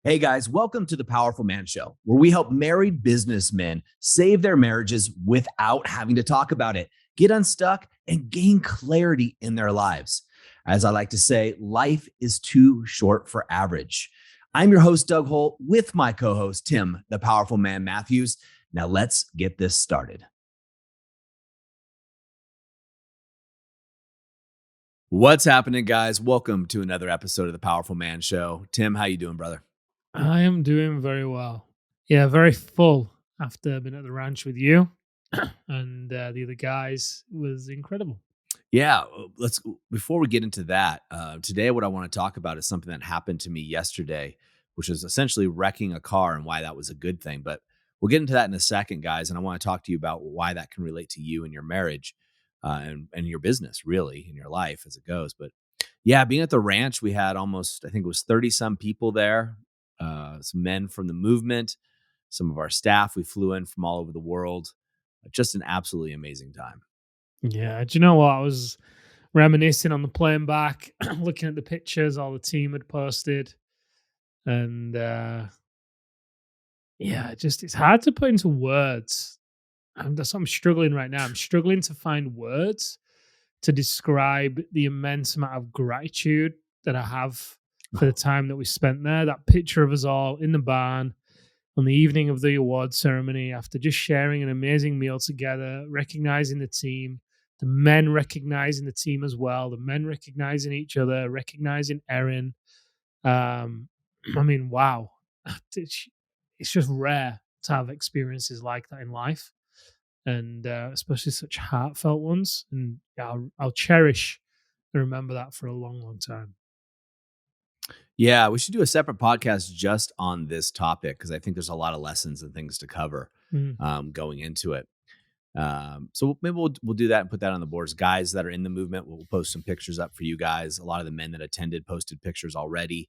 Hey guys, welcome to the Powerful Man Show, where we help married businessmen save their marriages without having to talk about it, get unstuck, and gain clarity in their lives. As I like to say, life is too short for average. I'm your host, Doug Holt, with my co host, Tim, the Powerful Man Matthews. Now let's get this started. What's happening, guys? Welcome to another episode of the Powerful Man Show. Tim, how you doing, brother? I am doing very well. Yeah, very full after being at the ranch with you and the other guys. It was incredible. Yeah, let's before we get into that, today what I want to talk about is something that happened to me yesterday, which is essentially wrecking a car and why that was a good thing. But we'll get into that in a second, guys. And I want to talk to you about why that can relate to you and your marriage, and your business, really, in your life as it goes. But yeah, being at the ranch, we had almost, I think it was 30 some people there, some men from the movement, some of our staff. We flew in from all over the world. Just an absolutely amazing time. Yeah, do you know what? I was reminiscing on the plane back, looking at the pictures all the team had posted. And yeah, it's hard to put into words. And that's what I'm struggling right now. I'm struggling to find words to describe the immense amount of gratitude that I have for the time that we spent there. That picture of us all in the barn on the evening of the award ceremony after just sharing an amazing meal together, recognizing the team, the men recognizing the team as well, the men recognizing each other, recognizing Erin. Um, I mean, wow. It's just rare to have experiences like that in life, and especially such heartfelt ones. And yeah, I'll cherish and remember that for a long, long time. Yeah, we should do a separate podcast just on this topic because I think there's a lot of lessons and things to cover Mm. going into it. So maybe we'll do that and put that on the boards. Guys that are in the movement, we'll post some pictures up for you guys. A lot of the men that attended posted pictures already.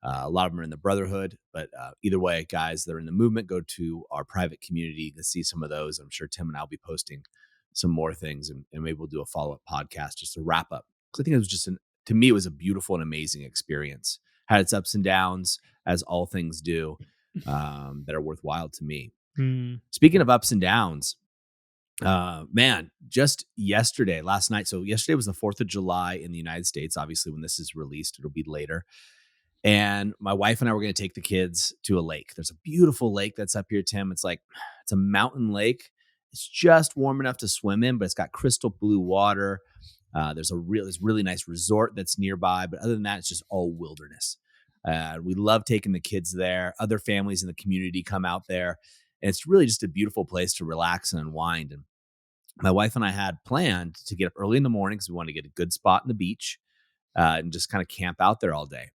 A lot of them are in the brotherhood, but either way, guys that are in the movement, go to our private community to see some of those. I'm sure Tim and I'll be posting some more things, and maybe we'll do a follow up podcast just to wrap up. Because I think it was to me, it was a beautiful and amazing experience. Had its ups and downs, as all things do, that are worthwhile to me. Mm. Speaking of ups and downs, man, just last night. So yesterday was the 4th of July in the United States. Obviously, when this is released, it'll be later. And my wife and I were going to take the kids to a lake. There's a beautiful lake that's up here, Tim. It's a mountain lake. It's just warm enough to swim in, but it's got crystal blue water. There's this really nice resort that's nearby. But other than that, it's just all wilderness. We love taking the kids there. Other families in the community come out there. And it's really just a beautiful place to relax and unwind. And my wife and I had planned to get up early in the morning because we wanted to get a good spot on the beach, and just kind of camp out there all day.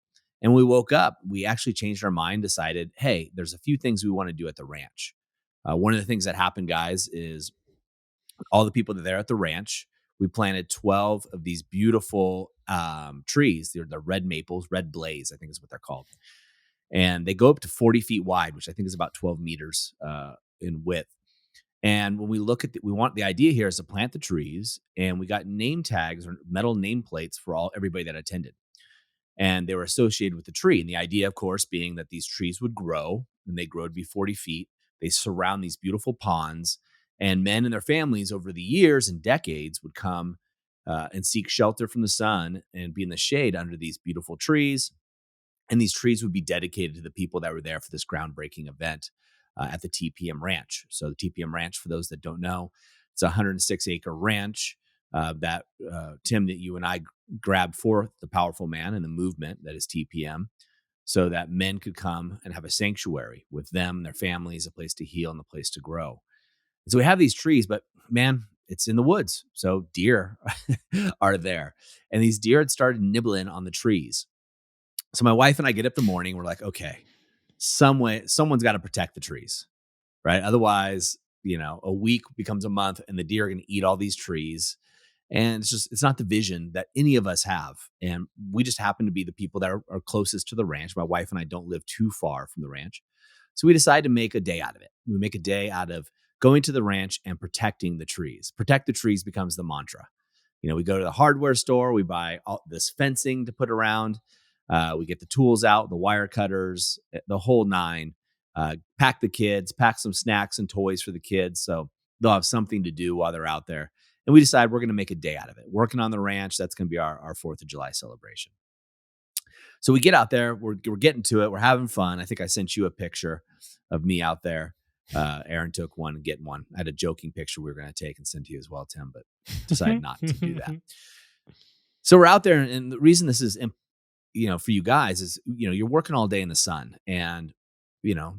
And when we woke up, we actually changed our mind, decided, hey, there's a few things we want to do at the ranch. One of the things that happened, guys, is all the people that are there at the ranch, we planted 12 of these beautiful trees. They're the red maples, red blaze, I think is what they're called. And they go up to 40 feet wide, which I think is about 12 meters in width. And when we look at the idea here is to plant the trees, and we got name tags or metal nameplates for everybody that attended. And they were associated with the tree. And the idea, of course, being that these trees would grow, and they grow to be 40 feet. They surround these beautiful ponds, and men and their families over the years and decades would come and seek shelter from the sun and be in the shade under these beautiful trees. And these trees would be dedicated to the people that were there for this groundbreaking event at the TPM Ranch. So the TPM Ranch, for those that don't know, it's a 106-acre ranch that Tim, that you and I grabbed for the Powerful Man and the movement that is TPM, so that men could come and have a sanctuary with them, their families, a place to heal and a place to grow. And so we have these trees, but man, it's in the woods. So deer are there. And these deer had started nibbling on the trees. So my wife and I get up in the morning. We're like, okay, someone's got to protect the trees, right? Otherwise, a week becomes a month and the deer are going to eat all these trees. And it's not the vision that any of us have. And we just happen to be the people that are closest to the ranch. My wife and I don't live too far from the ranch. So we decided to make a day out of it. We make a day out of going to the ranch and protecting the trees. Protect the trees becomes the mantra. We go to the hardware store, we buy all this fencing to put around. We get the tools out, the wire cutters, the whole nine. Pack the kids, pack some snacks and toys for the kids so they'll have something to do while they're out there. And we decide we're going to make a day out of it. Working on the ranch, that's going to be our 4th of July celebration. So we get out there, we're getting to it, we're having fun. I think I sent you a picture of me out there. Aaron took one and getting one. I had a joking picture we were going to take and send to you as well, Tim, but decided not to do that. So we're out there, and the reason this is, for you guys is, you're working all day in the sun, and you know,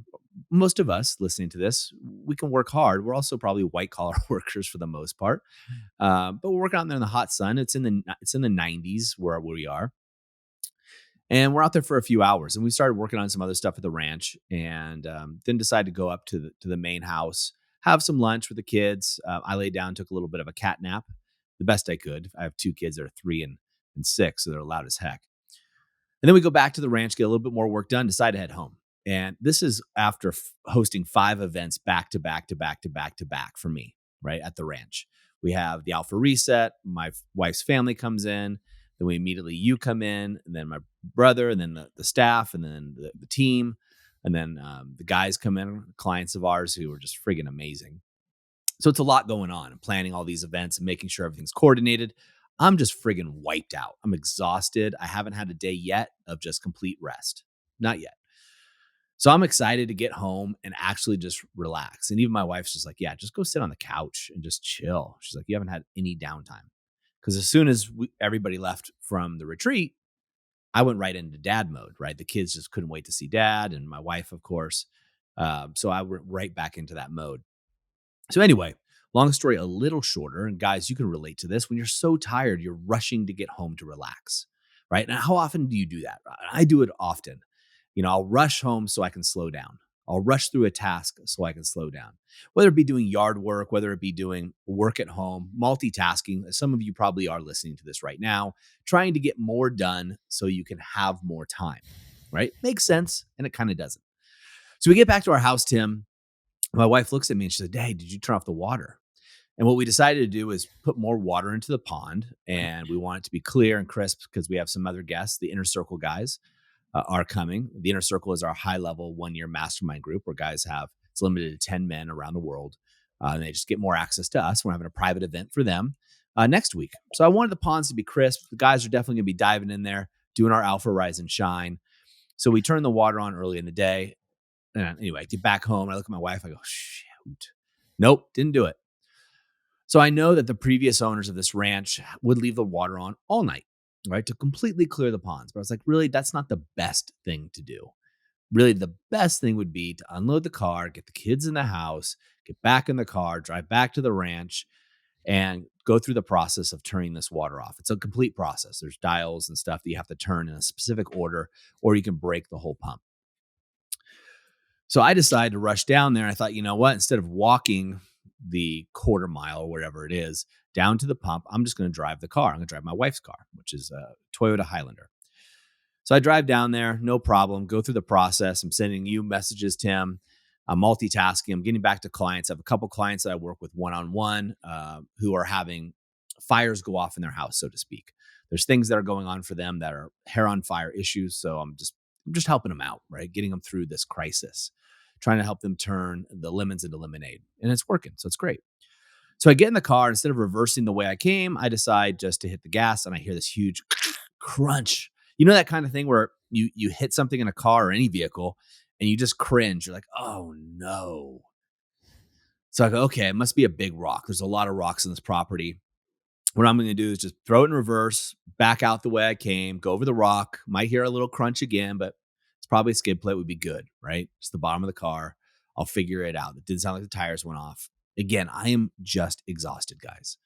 most of us listening to this, we can work hard. We're also probably white collar workers for the most part, but we're working out there in the hot sun. It's in the 90s where we are, and we're out there for a few hours. And we started working on some other stuff at the ranch, and then decided to go up to the main house, have some lunch with the kids. I laid down, took a little bit of a cat nap, the best I could. I have 2 kids that are 3 and 6, so they're loud as heck. And then we go back to the ranch, get a little bit more work done, decide to head home. And this is after hosting 5 events back to back to back to back to back for me, right, at the ranch. We have the Alpha Reset. My wife's family comes in. Then you come in, and then my brother, and then the staff, and then the team. And then the guys come in, clients of ours who are just friggin' amazing. So it's a lot going on and planning all these events and making sure everything's coordinated. I'm just friggin' wiped out. I'm exhausted. I haven't had a day yet of just complete rest. Not yet. So I'm excited to get home and actually just relax. And even my wife's just like, yeah, just go sit on the couch and just chill. She's like, you haven't had any downtime. Because as soon as everybody left from the retreat, I went right into dad mode, right? The kids just couldn't wait to see dad, and my wife, of course. So I went right back into that mode. So anyway, long story a little shorter, and guys, you can relate to this. When you're so tired, you're rushing to get home to relax, right? Now, how often do you do that? I do it often. I'll rush home so I can slow down. I'll rush through a task so I can slow down. Whether it be doing yard work, whether it be doing work at home, multitasking. Some of you probably are listening to this right now, trying to get more done so you can have more time, right? Makes sense, and it kind of doesn't. So we get back to our house, Tim. My wife looks at me and she said, "Hey, did you turn off the water?" And what we decided to do is put more water into the pond, and we want it to be clear and crisp because we have some other guests, the Inner Circle guys. Are coming. The Inner Circle is our high-level one-year mastermind group where guys it's limited to 10 men around the world. And they just get more access to us. We're having a private event for them next week. So I wanted the ponds to be crisp. The guys are definitely going to be diving in there, doing our Alpha Rise and Shine. So we turned the water on early in the day. And anyway, I get back home. I look at my wife. I go, shoot. Nope, didn't do it. So I know that the previous owners of this ranch would leave the water on all night, right, to completely clear the ponds. But I was like, really, that's not the best thing to do. Really, the best thing would be to unload the car, get the kids in the house, get back in the car, drive back to the ranch, and go through the process of turning this water off. It's a complete process. There's dials and stuff that you have to turn in a specific order, or you can break the whole pump. So I decided to rush down there. I thought, you know what? Instead of walking the quarter mile or whatever it is down to the pump, I'm just going to drive the car. I'm going to drive my wife's car, which is a Toyota Highlander. So I drive down there, no problem, go through the process. I'm sending you messages, Tim. I'm multitasking. I'm getting back to clients. I have a couple clients that I work with one-on-one who are having fires go off in their house, so to speak. There's things that are going on for them that are hair on fire issues. So I'm just helping them out, right? Getting them through this crisis, trying to help them turn the lemons into lemonade. And it's working. So it's great. So I get in the car. Instead of reversing the way I came, I decide just to hit the gas, and I hear this huge crunch. You know that kind of thing where you hit something in a car or any vehicle and you just cringe. You're like, oh no. So I go, okay, it must be a big rock. There's a lot of rocks in this property. What I'm going to do is just throw it in reverse, back out the way I came, go over the rock. Might hear a little crunch again, but it's probably a skid plate would be good, right? It's the bottom of the car. I'll figure it out. It didn't sound like the tires went off. Again, I am just exhausted, guys.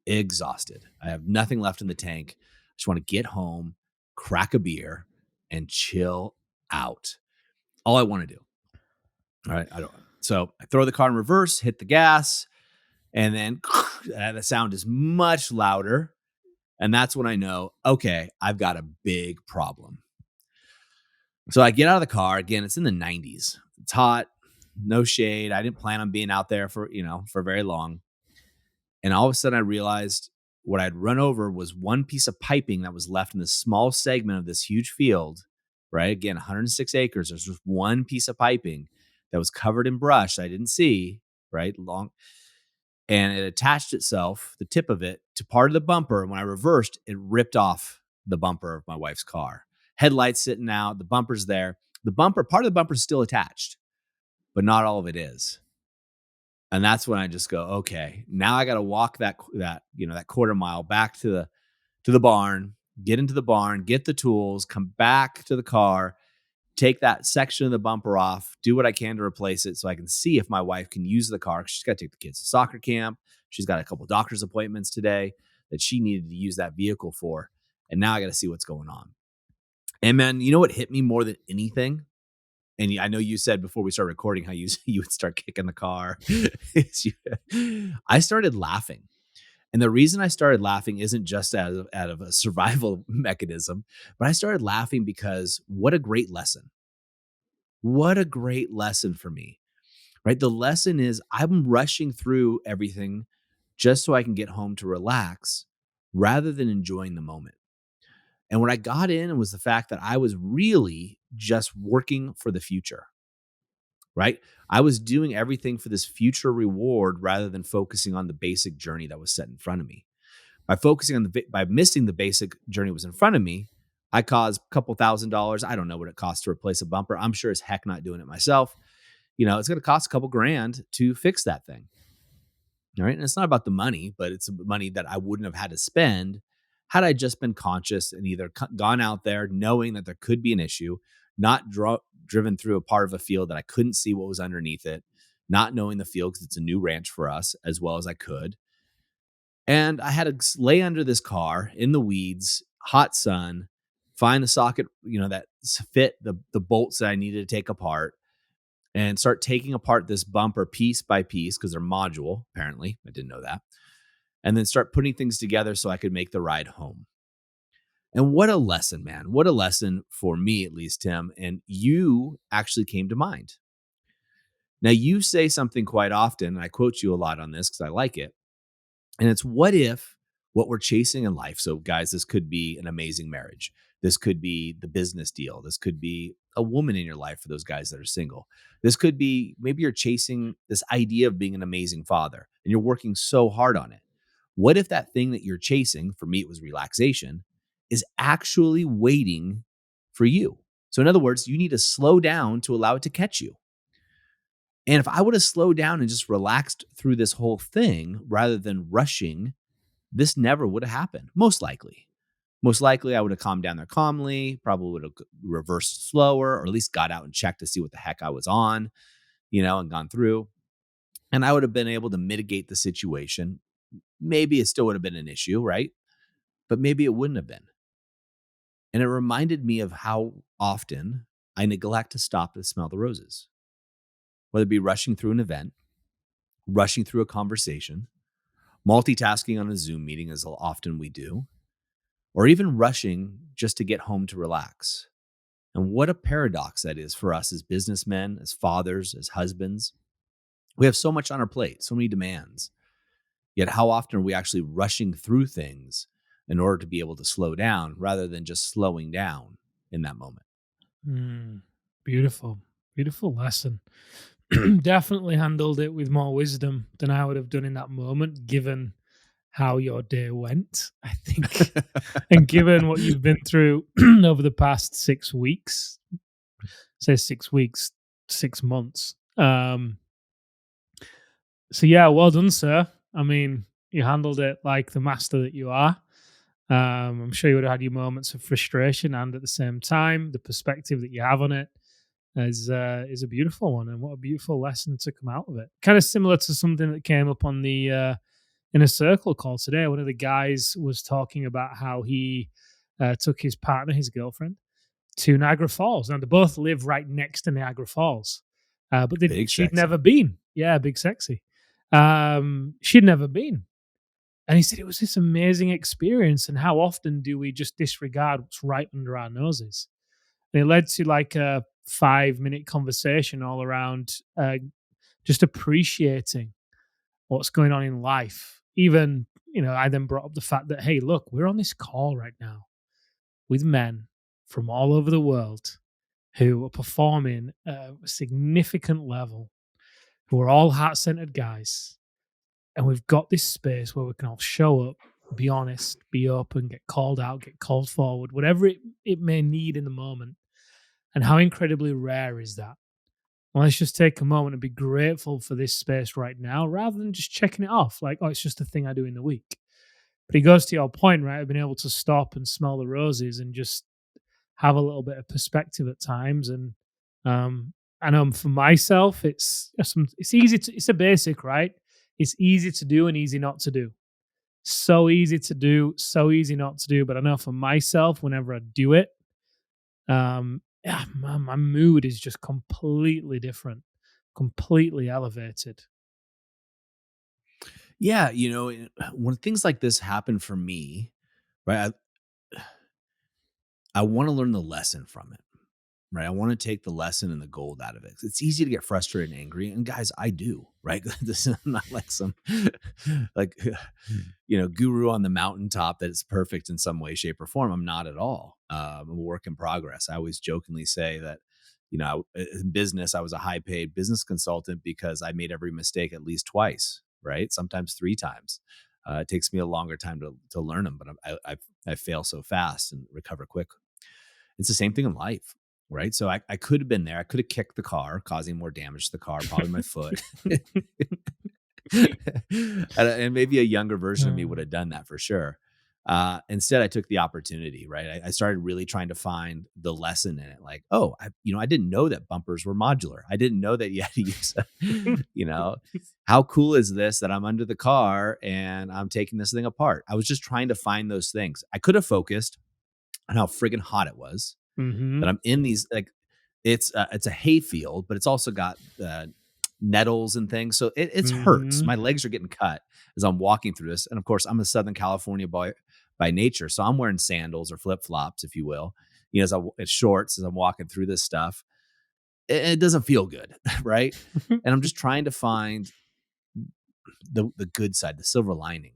Exhausted. I have nothing left in the tank. I just want to get home, crack a beer, and chill out. All I want to do. All right. So I throw the car in reverse, hit the gas, and then the sound is much louder. And that's when I know, okay, I've got a big problem. So I get out of the car. Again, it's in the 90s. It's hot, no shade. I didn't plan on being out there for very long. And all of a sudden I realized what I'd run over was one piece of piping that was left in this small segment of this huge field, right? Again, 106 acres. There's just one piece of piping that was covered in brush I didn't see, right? Long, and it attached itself, the tip of it, to part of the bumper. And when I reversed, it ripped off the bumper of my wife's car. Headlights sitting out, the bumper's there. The bumper, part of the bumper is still attached, but not all of it is. And that's when I just go, okay, now I got to walk that quarter mile back to the barn, get into the barn, get the tools, come back to the car, take that section of the bumper off, do what I can to replace it so I can see if my wife can use the car. She's got to take the kids to soccer camp. She's got a couple doctor's appointments today that she needed to use that vehicle for. And now I got to see what's going on. And man, you know what hit me more than anything? And I know you said before we started recording how you would start kicking the car. I started laughing. And the reason I started laughing isn't just out of a survival mechanism, but I started laughing because what a great lesson. What a great lesson for me, right? The lesson is I'm rushing through everything just so I can get home to relax rather than enjoying the moment. And what I got in was the fact that I was really just working for the future, right? I was doing everything for this future reward rather than focusing on the basic journey that was set in front of me. By missing the basic journey that was in front of me, I caused a couple $1,000s. I don't know what it costs to replace a bumper. I'm sure as heck not doing it myself. It's going to cost a couple grand to fix that thing. All right. And it's not about the money, but it's money that I wouldn't have had to spend had I just been conscious and either gone out there knowing that there could be an issue, not driven through a part of a field that I couldn't see what was underneath it, not knowing the field because it's a new ranch for us as well as I could. And I had to lay under this car in the weeds, hot sun, find the socket, that fit the bolts that I needed to take apart and start taking apart this bumper piece by piece because they're module, apparently. I didn't know that. And then start putting things together so I could make the ride home. And what a lesson, man. What a lesson for me, at least, Tim. And you actually came to mind. Now, you say something quite often, and I quote you a lot on this because I like it. And it's what if what we're chasing in life? So, guys, this could be an amazing marriage. This could be the business deal. This could be a woman in your life for those guys that are single. This could be maybe you're chasing this idea of being an amazing father and you're working so hard on it. What if that thing that you're chasing, for me, it was relaxation, is actually waiting for you? So, in other words, you need to slow down to allow it to catch you. And if I would have slowed down and just relaxed through this whole thing rather than rushing, this never would have happened. Most likely. Most likely, I would have calmed down there calmly, probably would have reversed slower, or at least got out and checked to see what the heck I was on, and gone through. And I would have been able to mitigate the situation. Maybe it still would have been an issue, right? But maybe it wouldn't have been. And it reminded me of how often I neglect to stop to smell the roses, whether it be rushing through an event, rushing through a conversation, multitasking on a Zoom meeting, as often we do, or even rushing just to get home to relax. And what a paradox that is for us as businessmen, as fathers, as husbands. We have so much on our plate, so many demands. Yet how often are we actually rushing through things in order to be able to slow down rather than just slowing down in that moment? Beautiful, beautiful lesson. Definitely handled it with more wisdom than I would have done in that moment, given how your day went, I think, and given what you've been through over the past 6 weeks, say 6 weeks, 6 months. So yeah, well done, sir. I mean, you handled it like the master that you are. I'm sure you would have had your moments of frustration, and at the same time, the perspective that you have on it is a beautiful one, and what a beautiful lesson to come out of it. Kind of similar to something that came up on the in a circle call today. One of the guys was talking about how he took his partner, his girlfriend, to Niagara Falls. Now they both live right next to Niagara Falls, but Big she'd sexy. never been. Yeah, big sexy. She'd never been. And he said it was this amazing experience. And how often do we just disregard what's right under our noses? And it led to like a 5-minute conversation all around just appreciating what's going on in life even, I then brought up the fact that, hey, look, we're on this call right now with men from all over the world who are performing at a significant level, who are all heart centered guys. And we've got this space where we can all show up, be honest, be open, get called out, get called forward, whatever it may need in the moment. And how incredibly rare is that? Well, let's just take a moment and be grateful for this space right now rather than just checking it off like, oh, it's just a thing I do in the week. But it goes to your point, right? I've been able to stop and smell the roses and just have a little bit of perspective at times. And I know for myself, it's easy to, it's a basic, right? It's easy to do and easy not to do. So easy to do, so easy not to do. But I know for myself, whenever I do it, yeah, my mood is just completely different, completely elevated. Yeah, when things like this happen for me, right, I wanna learn the lesson from it. Right, I wanna take the lesson and the gold out of it. It's easy to get frustrated and angry, and guys, I do, right? This is not like some, like, guru on the mountaintop that is perfect in some way, shape, or form. I'm not at all. I'm a work in progress. I always jokingly say that, in business, I was a high-paid business consultant because I made every mistake at least twice, right? Sometimes 3 times. It takes me a longer time to learn them, but I fail so fast and recover quick. It's the same thing in life, right? So I could have been there. I could have kicked the car, causing more damage to the car, probably my foot. And maybe a younger version of me would Uh, have done that for sure. Instead, I took the opportunity, right? I started really trying to find the lesson in it. Like, oh, I didn't know that bumpers were modular. I didn't know that you had to use, you know, how cool is this that I'm under the car and I'm taking this thing apart? I was just trying to find those things. I could have focused on how friggin' hot it was, mhm, that I'm in these like it's a hay field, but it's also got nettles and things. So it's hurts. mhm, My legs are getting cut as I'm walking through this. And of course, I'm a Southern California boy by nature. So I'm wearing sandals or flip flops, if you will, it's shorts as I'm walking through this stuff. It doesn't feel good. Right. And I'm just trying to find the good side, the silver lining.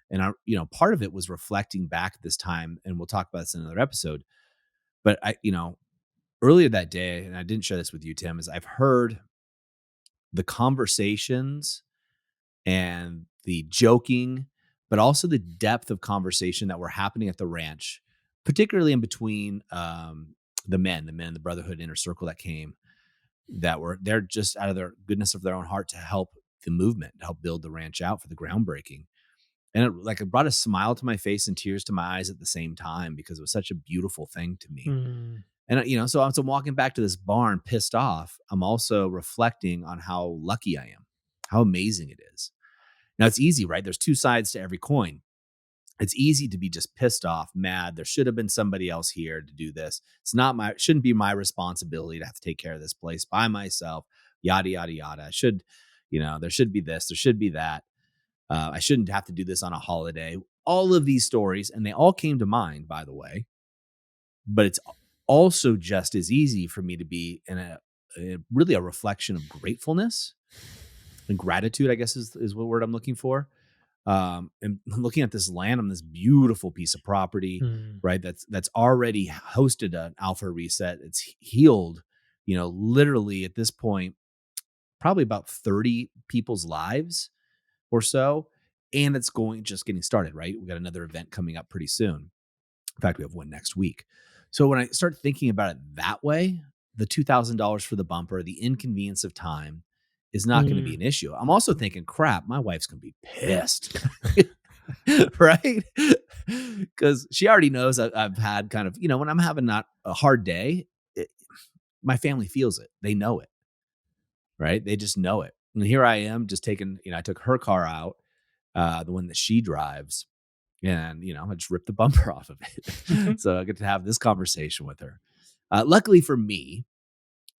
And part of it was reflecting back at this time, and we'll talk about this in another episode. But earlier that day, and I didn't share this with you, Tim, is I've heard the conversations and the joking, but also the depth of conversation that were happening at the ranch, particularly in between the brotherhood inner circle that came, that were there just out of their goodness of their own heart to help the movement, to help build the ranch out for the groundbreaking. And it brought a smile to my face and tears to my eyes at the same time because it was such a beautiful thing to me. mm, And, so as I'm walking back to this barn pissed off, I'm also reflecting on how lucky I am, how amazing it is. Now it's easy, right? There's 2 sides to every coin. It's easy to be just pissed off, mad. There should have been somebody else here to do this. It shouldn't be my responsibility to have to take care of this place by myself, yada, yada, yada. There should be this, there should be that. I shouldn't have to do this on a holiday. All of these stories, and they all came to mind, by the way. But it's also just as easy for me to be in really a reflection of gratefulness and gratitude, I guess is what word I'm looking for. And looking at this land on this beautiful piece of property, mm, right? That's already hosted an alpha reset. It's healed, literally at this point, probably about 30 people's lives or so. And it's just getting started, right? We got another event coming up pretty soon. In fact, we have one next week. So when I start thinking about it that way, the $2,000 for the bumper, the inconvenience of time is not going to be mm. an issue. I'm also thinking, crap, my wife's going to be pissed, right? Because she already knows I've had kind of, when I'm having not a hard day, my family feels it. They know it, right? They just know it. And here I am just taking, I took her car out, the one that she drives, and, I just ripped the bumper off of it. So I get to have this conversation with her. Luckily for me,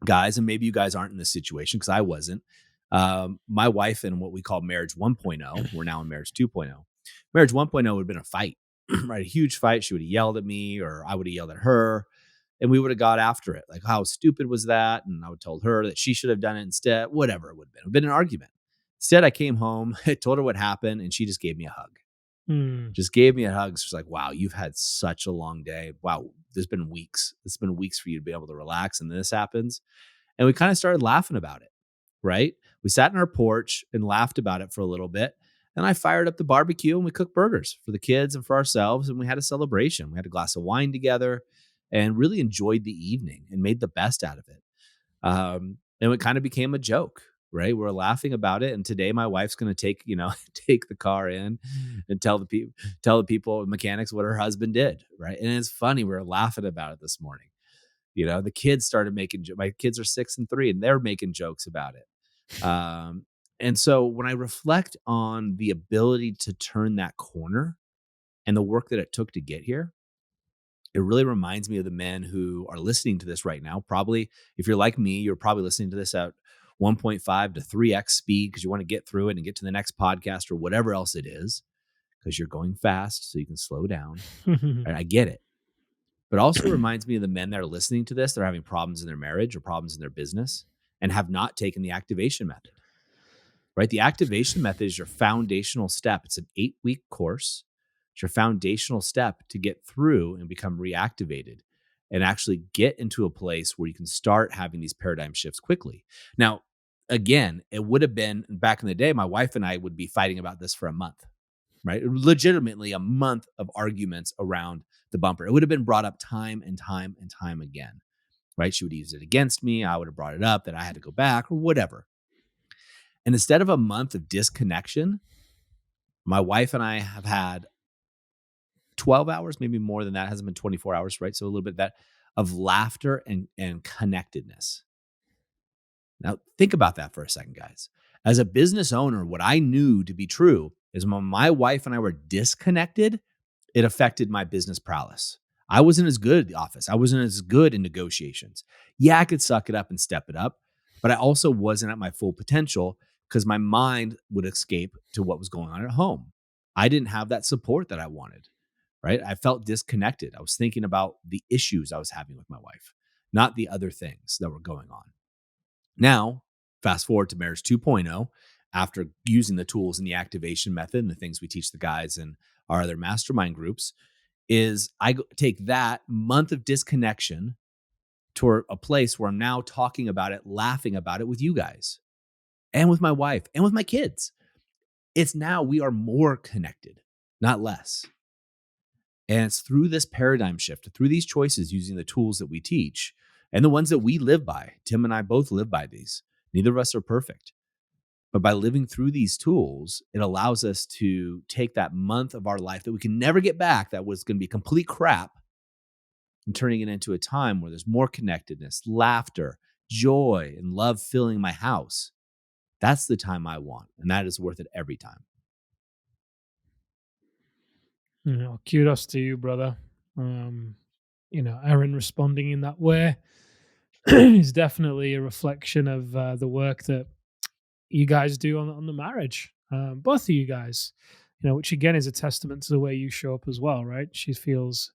guys, and maybe you guys aren't in this situation because I wasn't. My wife and what we call marriage 1.0, we're now in marriage 2.0. Marriage 1.0 would have been a fight, right? A huge fight. She would have yelled at me or I would have yelled at her and we would have got after it. Like, how stupid was that? And I would told her that she should have done it instead, whatever it would have been. It would have been an argument. Instead, I came home, I told her what happened, and she just gave me a hug. Mm. Just gave me a hug. She's like, wow, you've had such a long day. Wow, there's been weeks. It's been weeks for you to be able to relax, and this happens. And we kind of started laughing about it, right? We sat on our porch and laughed about it for a little bit. And I fired up the barbecue and we cooked burgers for the kids and for ourselves. And we had a celebration. We had a glass of wine together and really enjoyed the evening and made the best out of it. And it kind of became a joke, right? We're laughing about it. And today my wife's going to take, take the car in and tell the people, mechanics, what her husband did, right? And it's funny. We were laughing about it this morning. The kids started making, my kids are 6 and 3, and they're making jokes about it. And so when I reflect on the ability to turn that corner and the work that it took to get here, it really reminds me of the men who are listening to this right now. Probably, if you're like me, you're probably listening to this at 1.5 to 3x speed because you want to get through it and get to the next podcast or whatever else it is, because you're going fast so you can slow down. And I get it. But it also reminds me of the men that are listening to this. They're having problems in their marriage or problems in their business and have not taken the activation method, right? The activation method is your foundational step. It's an 8-week course. It's your foundational step to get through and become reactivated and actually get into a place where you can start having these paradigm shifts quickly. Now, again, it would have been back in the day, my wife and I would be fighting about this for a month, right? Legitimately a month of arguments around the bumper. It would have been brought up time and time and time again, right? She would use it against me. I would have brought it up that I had to go back or whatever. And instead of a month of disconnection, my wife and I have had 12 hours, maybe more than that. It hasn't been 24 hours, right? So a little bit of that of laughter and connectedness. Now, think about that for a second, guys. As a business owner, what I knew to be true is when my wife and I were disconnected, it affected my business prowess. I wasn't as good at the office. I wasn't as good in negotiations. Yeah, I could suck it up and step it up, but I also wasn't at my full potential because my mind would escape to what was going on at home. I didn't have that support that I wanted, right? I felt disconnected. I was thinking about the issues I was having with my wife, not the other things that were going on. Now, fast forward to Marriage 2.0, after using the tools in the activation method and the things we teach the guys in our other mastermind groups, is take that month of disconnection to a place where I'm now talking about it, laughing about it with you guys and with my wife and with my kids. It's now we are more connected, not less. And it's through this paradigm shift, through these choices using the tools that we teach and the ones that we live by. Tim and I both live by these. Neither of us are perfect. But by living through these tools, it allows us to take that month of our life that we can never get back, that was going to be complete crap, and turning it into a time where there's more connectedness, laughter, joy, and love filling my house. That's the time I want. And that is worth it every time. Kudos to you, brother. Aaron responding in that way is definitely a reflection of the work that you guys do on the marriage, both of you guys. Which again is a testament to the way you show up as well, right? She feels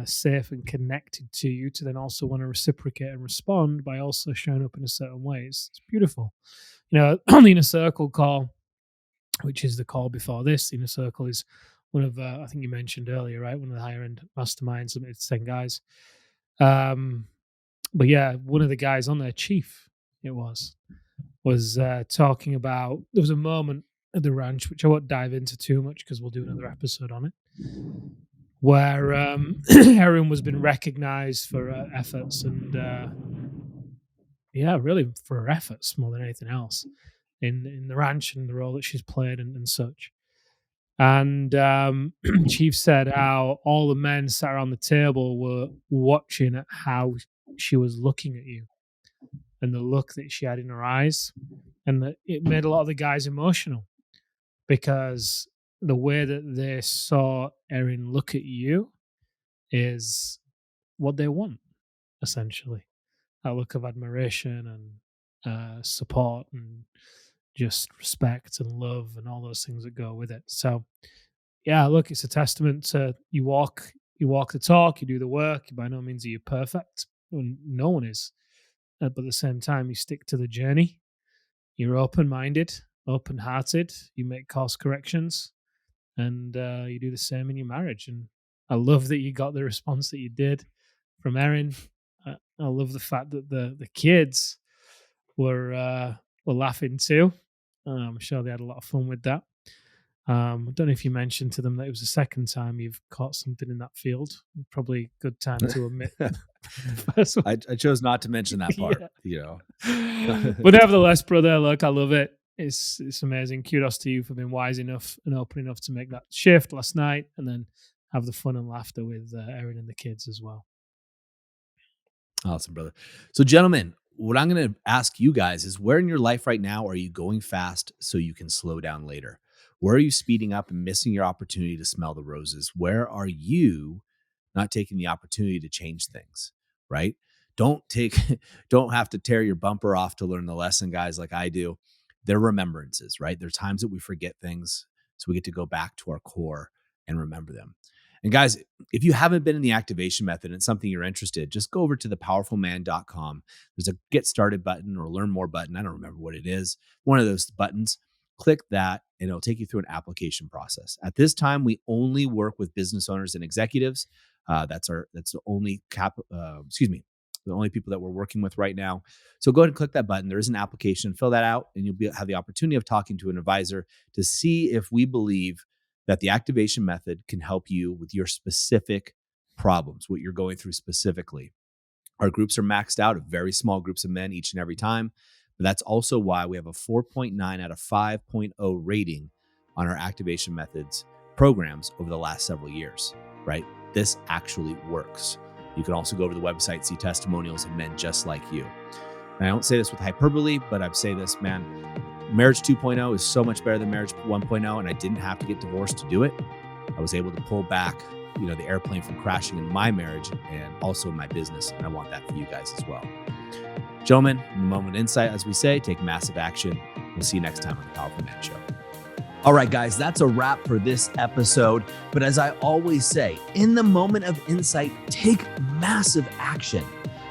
safe and connected to you to then also want to reciprocate and respond by also showing up in a certain ways. It's beautiful. On the Inner Circle call, which is the call before this, Inner Circle is one of, I think you mentioned earlier, right? One of the higher end masterminds, limited to 10 guys. But yeah, one of the guys on there, Chief, it was talking about, there was a moment at the ranch, which I won't dive into too much because we'll do another episode on it, where Aaron was been recognized for efforts and, really for her efforts more than anything else in the ranch and the role that she's played and such. And Chief said how all the men sat around the table were watching at how she was looking at you and the look that she had in her eyes. And that it made a lot of the guys emotional because the way that they saw Erin look at you is what they want, essentially. That look of admiration and support and just respect and love and all those things that go with it. So, yeah, look, it's a testament to you walk the talk, you do the work. By no means are you perfect. No one is. But at the same time, you stick to the journey. You're open minded. open-hearted, you make course corrections, and you do the same in your marriage. And I love that you got the response that you did from Erin. I love the fact that the kids were laughing too. I'm sure they had a lot of fun with that. I don't know if you mentioned to them that it was the second time you've caught something in that field. Probably a good time to admit the first one. I chose not to mention that part, But nevertheless, brother, look, I love it. It's amazing. Kudos to you for being wise enough and open enough to make that shift last night, and then have the fun and laughter with Erin and the kids as well. Awesome, brother. So, gentlemen, what I'm going to ask you guys is, where in your life right now are you going fast so you can slow down later? Where are you speeding up and missing your opportunity to smell the roses? Where are you not taking the opportunity to change things, right? Don't have to tear your bumper off to learn the lesson, guys, like I do. They're remembrances, right? There are times that we forget things, so we get to go back to our core and remember them. And guys, if you haven't been in the activation method and it's something you're interested, just go over to thepowerfulman.com. There's a get started button or learn more button. I don't remember what it is. One of those buttons. Click that and it'll take you through an application process. At this time, we only work with business owners and executives. That's the only the only people that we're working with right now. So go ahead and click that button. There is an application, fill that out, and you'll have the opportunity of talking to an advisor to see if we believe that the activation method can help you with your specific problems, what you're going through specifically. Our groups are maxed out, very small groups of men each and every time. But that's also why we have a 4.9 out of 5.0 rating on our activation methods programs over the last several years, right? This actually works. You can also go over the website, see testimonials of men just like you. And I don't say this with hyperbole, but I say this, man, marriage 2.0 is so much better than marriage 1.0, and I didn't have to get divorced to do it. I was able to pull back, the airplane from crashing in my marriage and also in my business, and I want that for you guys as well. Gentlemen, in the moment of insight, as we say, take massive action. We'll see you next time on the Powerful Man Show. All right, guys, that's a wrap for this episode. But as I always say, in the moment of insight, take massive action.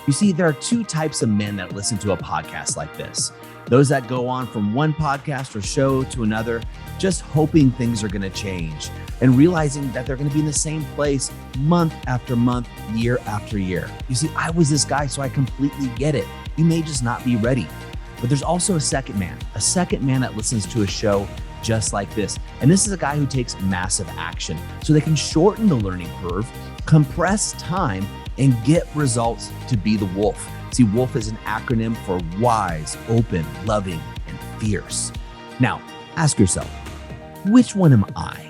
You see, there are two types of men that listen to a podcast like this. Those that go on from one podcast or show to another, just hoping things are going to change and realizing that they're going to be in the same place month after month, year after year. You see, I was this guy, so I completely get it. You may just not be ready. But there's also a second man that listens to a show just like this. And this is a guy who takes massive action so they can shorten the learning curve, compress time, and get results to be the wolf. See, wolf is an acronym for wise, open, loving, and fierce. Now, ask yourself, which one am I?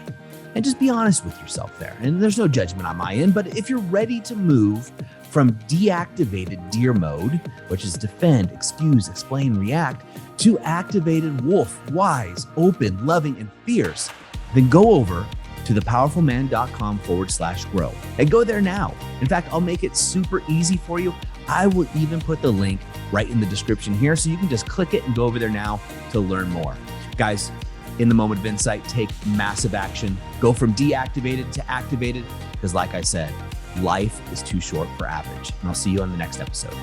And just be honest with yourself there. And there's no judgment on my end, but if you're ready to move from deactivated deer mode, which is defend, excuse, explain, react, to activated wolf, wise, open, loving, and fierce, then go over to thepowerfulman.com/grow and go there now. In fact, I'll make it super easy for you. I will even put the link right in the description here so you can just click it and go over there now to learn more. Guys, in the moment of insight, take massive action. Go from deactivated to activated because like I said, life is too short for average. And I'll see you on the next episode.